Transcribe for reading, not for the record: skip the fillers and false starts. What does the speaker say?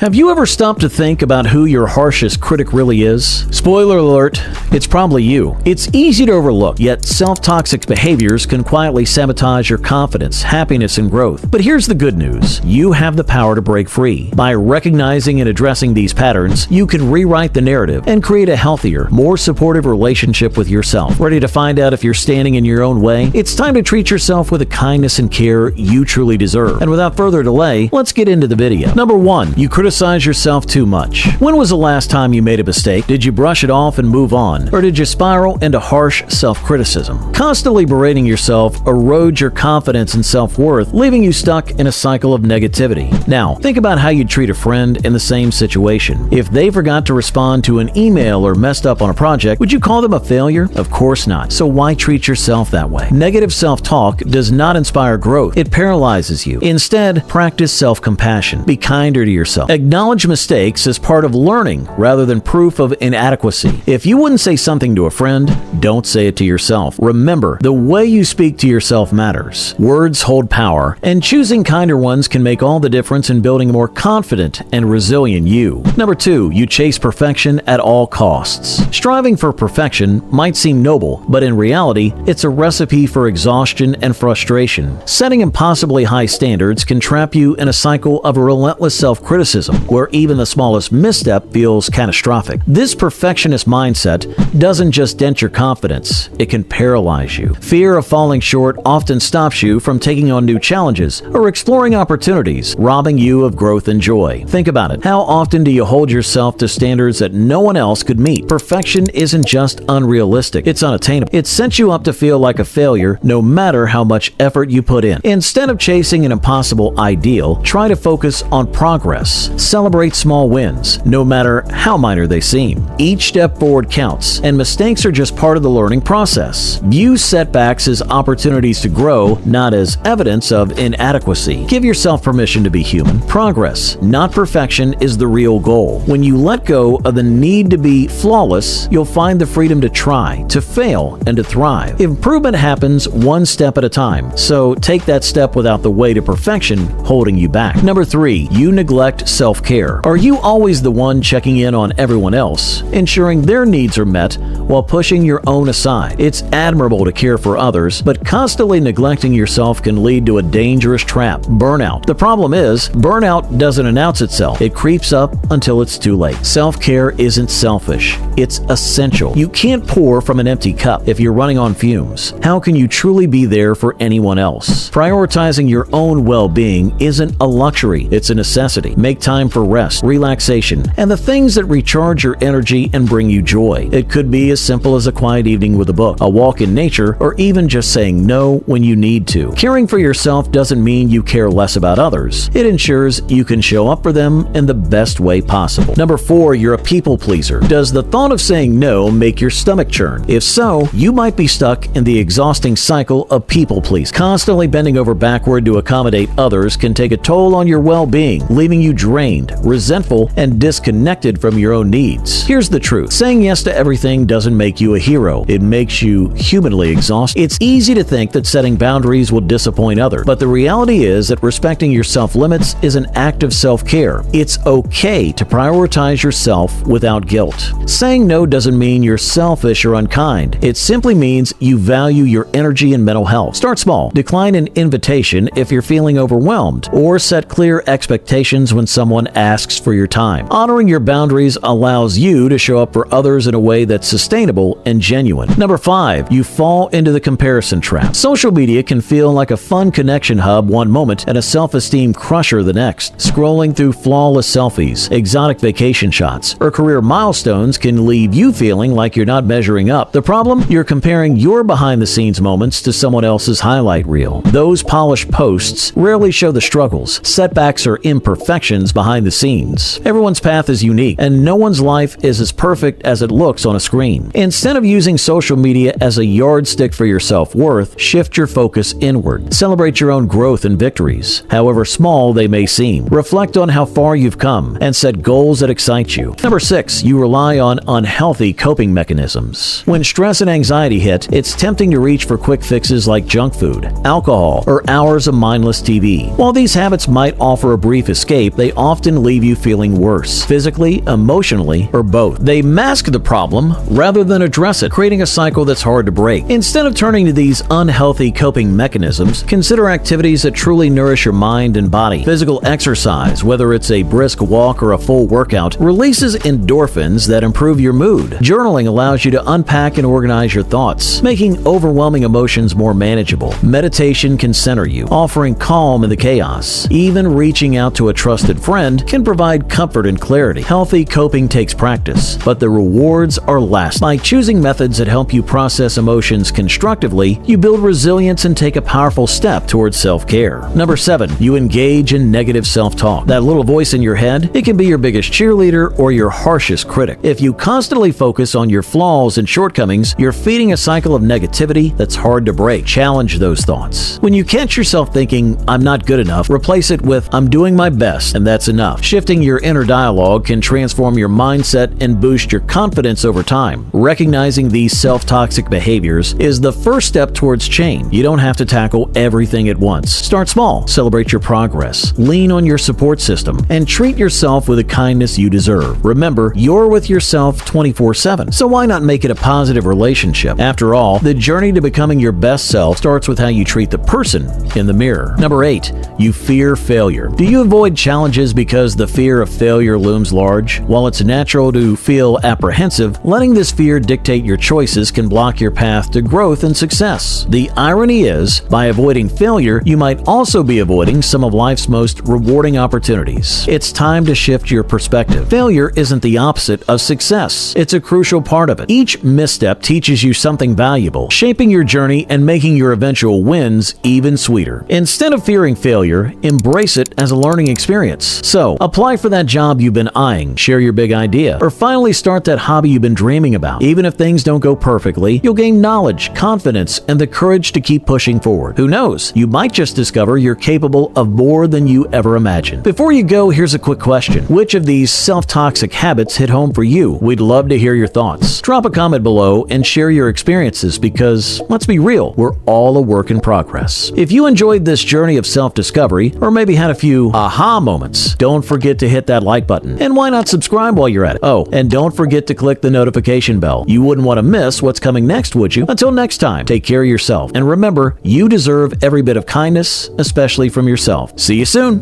Have you ever stopped to think about who your harshest critic really is? Spoiler alert, it's probably you. It's easy to overlook, yet self-toxic behaviors can quietly sabotage your confidence, happiness, and growth. But here's the good news. You have the power to break free. By recognizing and addressing these patterns, you can rewrite the narrative and create a healthier, more supportive relationship with yourself. Ready to find out if you're standing in your own way? It's time to treat yourself with the kindness and care you truly deserve. And without further delay, let's get into the video. Number 1. You criticize yourself too much. When was the last time you made a mistake? Did you brush it off and move on? Or did you spiral into harsh self-criticism? Constantly berating yourself erodes your confidence and self-worth, leaving you stuck in a cycle of negativity. Now, think about how you'd treat a friend in the same situation. If they forgot to respond to an email or messed up on a project, would you call them a failure? Of course not. So why treat yourself that way? Negative self-talk does not inspire growth. It paralyzes you. Instead, practice self-compassion. Be kinder to yourself. Acknowledge mistakes as part of learning rather than proof of inadequacy. If you wouldn't say something to a friend, don't say it to yourself. Remember, the way you speak to yourself matters. Words hold power, and choosing kinder ones can make all the difference in building a more confident and resilient you. Number 2, you chase perfection at all costs. Striving for perfection might seem noble, but in reality, it's a recipe for exhaustion and frustration. Setting impossibly high standards can trap you in a cycle of relentless self-criticism, where even the smallest misstep feels catastrophic. This perfectionist mindset doesn't just dent your confidence, it can paralyze you. Fear of falling short often stops you from taking on new challenges or exploring opportunities, robbing you of growth and joy. Think about it. How often do you hold yourself to standards that no one else could meet? Perfection isn't just unrealistic, it's unattainable. It sets you up to feel like a failure no matter how much effort you put in. Instead of chasing an impossible ideal, try to focus on progress. Celebrate small wins, no matter how minor they seem. Each step forward counts, and mistakes are just part of the learning process. View setbacks as opportunities to grow, not as evidence of inadequacy. Give yourself permission to be human. Progress, not perfection, is the real goal. When you let go of the need to be flawless, you'll find the freedom to try, to fail, and to thrive. Improvement happens one step at a time, so take that step without the weight of perfection holding you back. Number 3, you neglect self-care. Are you always the one checking in on everyone else, ensuring their needs are met while pushing your own aside? It's admirable to care for others, but constantly neglecting yourself can lead to a dangerous trap: burnout. The problem is, burnout doesn't announce itself. It creeps up until it's too late. Self-care isn't selfish. It's essential. You can't pour from an empty cup if you're running on fumes. How can you truly be there for anyone else? Prioritizing your own well-being isn't a luxury. It's a necessity. Make time for rest, relaxation, and the things that recharge your energy and bring you joy. It could be as simple as a quiet evening with a book, a walk in nature, or even just saying no when you need to. Caring for yourself doesn't mean you care less about others. It ensures you can show up for them in the best way possible. Number 4, you're a people pleaser. Does the thought of saying no make your stomach churn? If so, you might be stuck in the exhausting cycle of people pleasing. Constantly bending over backward to accommodate others can take a toll on your well-being, leaving you drained, resentful, and disconnected from your own needs. Here's the truth. Saying yes to everything doesn't make you a hero. It makes you humanly exhausted. It's easy to think that setting boundaries will disappoint others, but the reality is that respecting your self-limits is an act of self-care. It's okay to prioritize yourself without guilt. Saying no doesn't mean you're selfish or unkind. It simply means you value your energy and mental health. Start small. Decline an invitation if you're feeling overwhelmed, or set clear expectations when someone asks for your time. Honoring your boundaries allows you to show up for others in a way that's sustainable and genuine. Number 5, you fall into the comparison trap. Social media can feel like a fun connection hub one moment and a self-esteem crusher the next. Scrolling through flawless selfies, exotic vacation shots, or career milestones can leave you feeling like you're not measuring up. The problem? You're comparing your behind-the-scenes moments to someone else's highlight reel. Those polished posts rarely show the struggles, setbacks, or imperfections behind the scenes. Everyone's path is unique, and no one's life is as perfect as it looks on a screen. Instead of using social media as a yardstick for your self-worth, shift your focus inward. Celebrate your own growth and victories, however small they may seem. Reflect on how far you've come and set goals that excite you. Number 6, you rely on unhealthy coping mechanisms. When stress and anxiety hit, it's tempting to reach for quick fixes like junk food, alcohol, or hours of mindless TV. While these habits might offer a brief escape, they often leave you feeling worse, physically, emotionally, or both. They mask the problem rather than address it, creating a cycle that's hard to break. Instead of turning to these unhealthy coping mechanisms, consider activities that truly nourish your mind and body. Physical exercise, whether it's a brisk walk or a full workout, releases endorphins that improve your mood. Journaling allows you to unpack and organize your thoughts, making overwhelming emotions more manageable. Meditation can center you, offering calm in the chaos. Even reaching out to a trusted friend can provide comfort and clarity. Healthy coping takes practice, but the rewards are lasting. By choosing methods that help you process emotions constructively, you build resilience and take a powerful step towards self-care. Number 7, you engage in negative self-talk. That little voice in your head, it can be your biggest cheerleader or your harshest critic. If you constantly focus on your flaws and shortcomings, you're feeding a cycle of negativity that's hard to break. Challenge those thoughts. When you catch yourself thinking, "I'm not good enough," replace it with, "I'm doing my best, and that's enough." Shifting your inner dialogue can transform your mindset and boost your confidence over time. Recognizing these self-toxic behaviors is the first step towards change. You don't have to tackle everything at once. Start small, celebrate your progress, lean on your support system, and treat yourself with the kindness you deserve. Remember, you're with yourself 24/7, so why not make it a positive relationship? After all, the journey to becoming your best self starts with how you treat the person in the mirror. Number 8, you fear failure. Do you avoid challenges because the fear of failure looms large? While it's natural to feel apprehensive, letting this fear dictate your choices can block your path to growth and success. The irony is, by avoiding failure, you might also be avoiding some of life's most rewarding opportunities. It's time to shift your perspective. Failure isn't the opposite of success. It's a crucial part of it. Each misstep teaches you something valuable, shaping your journey and making your eventual wins even sweeter. Instead of fearing failure, embrace it as a learning experience. So, apply for that job you've been eyeing, share your big idea, or finally start that hobby you've been dreaming about. Even if things don't go perfectly, you'll gain knowledge, confidence, and the courage to keep pushing forward. Who knows? You might just discover you're capable of more than you ever imagined. Before you go, here's a quick question. Which of these self-toxic habits hit home for you? We'd love to hear your thoughts. Drop a comment below and share your experiences because, let's be real, we're all a work in progress. If you enjoyed this journey of self-discovery, or maybe had a few aha moments, don't forget to hit that like button. And why not subscribe while you're at it? Oh, and don't forget to click the notification bell. You wouldn't want to miss what's coming next, would you? Until next time, take care of yourself. And remember, you deserve every bit of kindness, especially from yourself. See you soon.